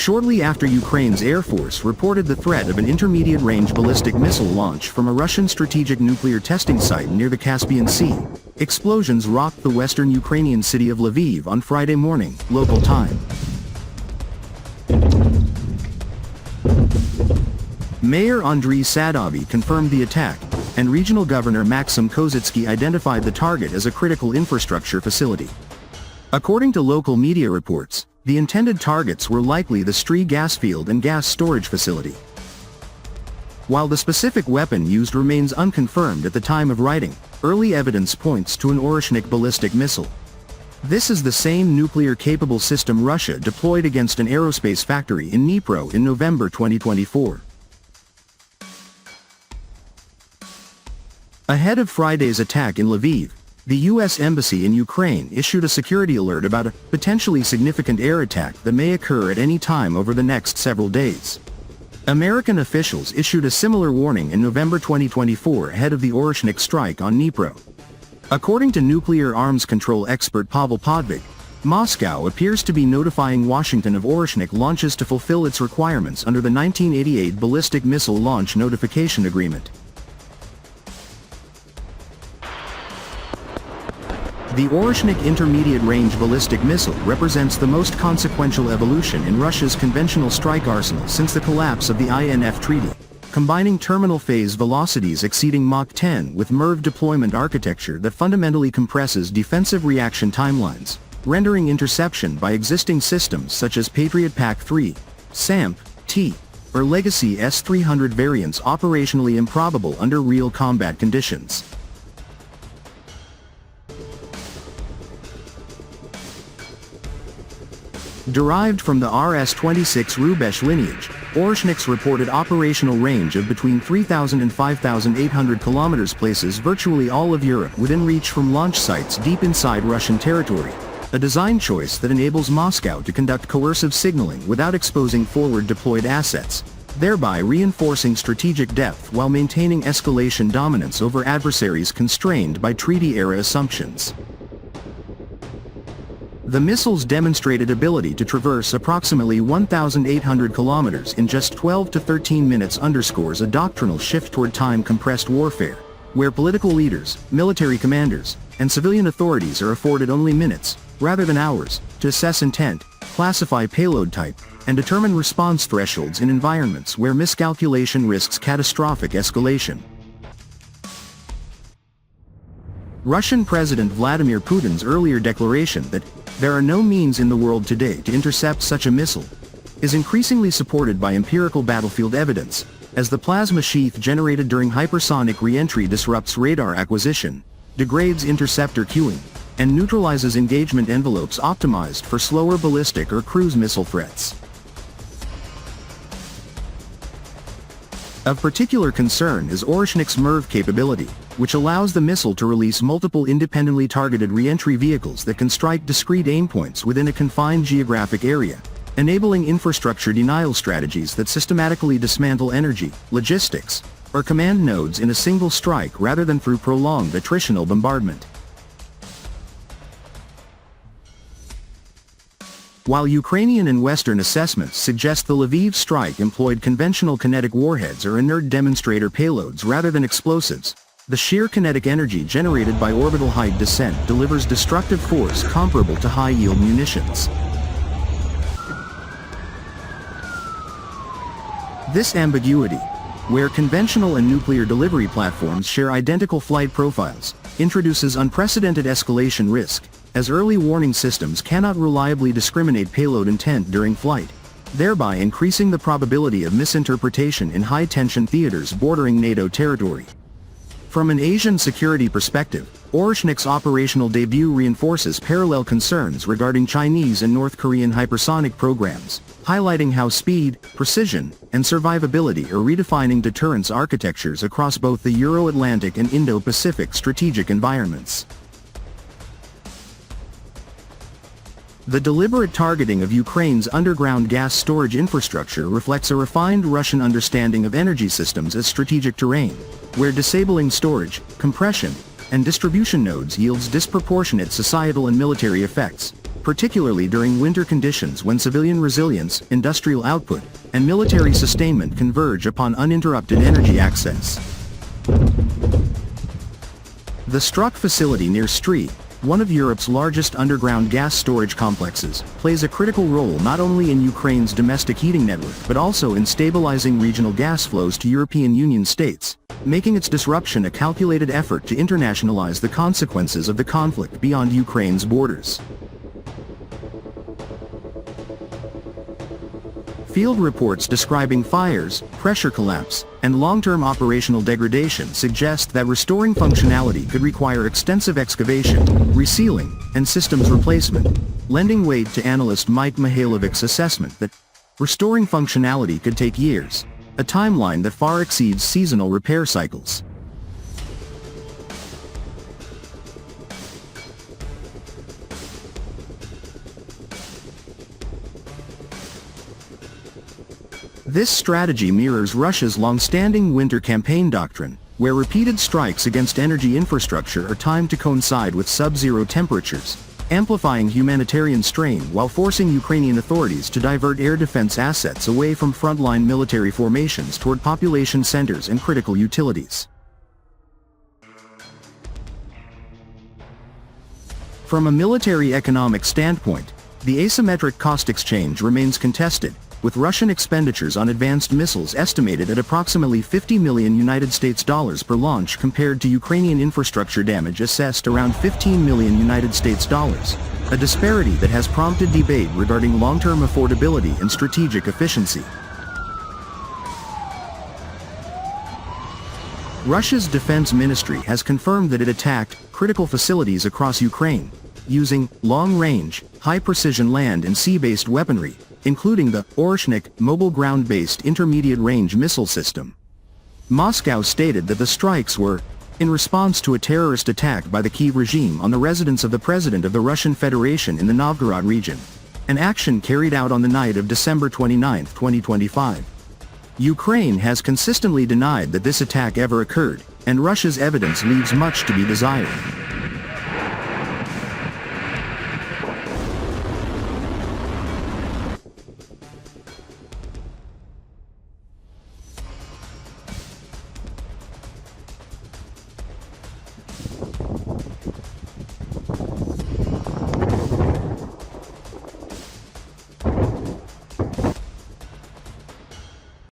Shortly after Ukraine's Air Force reported the threat of an intermediate-range ballistic missile launch from a Russian strategic nuclear testing site near the Caspian Sea, explosions rocked the western Ukrainian city of Lviv on Friday morning, local time. Mayor Andriy Sadovy confirmed the attack, and Regional Governor Maxim Kozitsky identified the target as a critical infrastructure facility. According to local media reports, the intended targets were likely the Stry gas field and gas storage facility. While the specific weapon used remains unconfirmed at the time of writing, early evidence points to an Oreshnik ballistic missile. This is the same nuclear-capable system Russia deployed against an aerospace factory in Dnipro in November 2024. Ahead of Friday's attack in Lviv, the U.S. Embassy in Ukraine issued a security alert about a potentially significant air attack that may occur at any time over the next several days. American officials issued a similar warning in November 2024 ahead of the Orishnik strike on Dnipro. According to nuclear arms control expert Pavel Podvig, Moscow appears to be notifying Washington of Orishnik launches to fulfill its requirements under the 1988 Ballistic Missile Launch Notification Agreement. The Oreshnik intermediate-range ballistic missile represents the most consequential evolution in Russia's conventional strike arsenal since the collapse of the INF Treaty, combining terminal phase velocities exceeding Mach 10 with MIRV deployment architecture that fundamentally compresses defensive reaction timelines, rendering interception by existing systems such as Patriot PAC-3, SAMP, T, or Legacy S-300 variants operationally improbable under real combat conditions. Derived from the RS-26 Rubesh lineage, Oreshnik's reported operational range of between 3,000 and 5,800 kilometers places virtually all of Europe within reach from launch sites deep inside Russian territory, a design choice that enables Moscow to conduct coercive signaling without exposing forward deployed assets, thereby reinforcing strategic depth while maintaining escalation dominance over adversaries constrained by treaty-era assumptions. The missile's demonstrated ability to traverse approximately 1,800 kilometers in just 12 to 13 minutes underscores a doctrinal shift toward time-compressed warfare, where political leaders, military commanders, and civilian authorities are afforded only minutes, rather than hours, to assess intent, classify payload type, and determine response thresholds in environments where miscalculation risks catastrophic escalation. Russian President Vladimir Putin's earlier declaration that there are no means in the world today to intercept such a missile is increasingly supported by empirical battlefield evidence, as the plasma sheath generated during hypersonic re-entry disrupts radar acquisition, degrades interceptor queuing, and neutralizes engagement envelopes optimized for slower ballistic or cruise missile threats. Of particular concern is Oreshnik's MIRV capability, which allows the missile to release multiple independently targeted re-entry vehicles that can strike discrete aim points within a confined geographic area, enabling infrastructure denial strategies that systematically dismantle energy, logistics, or command nodes in a single strike rather than through prolonged attritional bombardment. While Ukrainian and Western assessments suggest the Lviv strike employed conventional kinetic warheads or inert demonstrator payloads rather than explosives, the sheer kinetic energy generated by orbital height descent delivers destructive force comparable to high-yield munitions. This ambiguity, where conventional and nuclear delivery platforms share identical flight profiles, introduces unprecedented escalation risk, as early warning systems cannot reliably discriminate payload intent during flight, thereby increasing the probability of misinterpretation in high-tension theaters bordering NATO territory. From an Asian security perspective, Oreshnik's operational debut reinforces parallel concerns regarding Chinese and North Korean hypersonic programs, highlighting how speed, precision, and survivability are redefining deterrence architectures across both the Euro-Atlantic and Indo-Pacific strategic environments. The deliberate targeting of Ukraine's underground gas storage infrastructure reflects a refined Russian understanding of energy systems as strategic terrain, where disabling storage, compression, and distribution nodes yields disproportionate societal and military effects, particularly during winter conditions when civilian resilience, industrial output, and military sustainment converge upon uninterrupted energy access. The Struk facility near Stry, one of Europe's largest underground gas storage complexes, plays a critical role not only in Ukraine's domestic heating network but also in stabilizing regional gas flows to European Union states, making its disruption a calculated effort to internationalize the consequences of the conflict beyond Ukraine's borders. Field reports describing fires, pressure collapse, and long-term operational degradation suggest that restoring functionality could require extensive excavation, resealing, and systems replacement, lending weight to analyst Mike Mihailovic's assessment that restoring functionality could take years, a timeline that far exceeds seasonal repair cycles. This strategy mirrors Russia's long-standing winter campaign doctrine, where repeated strikes against energy infrastructure are timed to coincide with sub-zero temperatures, amplifying humanitarian strain while forcing Ukrainian authorities to divert air defense assets away from frontline military formations toward population centers and critical utilities. From a military economic standpoint, the asymmetric cost exchange remains contested, with Russian expenditures on advanced missiles estimated at approximately $50 million per launch compared to Ukrainian infrastructure damage assessed around $15 million, a disparity that has prompted debate regarding long-term affordability and strategic efficiency. Russia's defense ministry has confirmed that it attacked critical facilities across Ukraine, using long-range, high-precision land and sea-based weaponry, including the Oreshnik mobile ground-based intermediate-range missile system. Moscow stated that the strikes were in response to a terrorist attack by the Kyiv regime on the residence of the President of the Russian Federation in the Novgorod region, an action carried out on the night of December 29, 2025. Ukraine has consistently denied that this attack ever occurred, and Russia's evidence leaves much to be desired.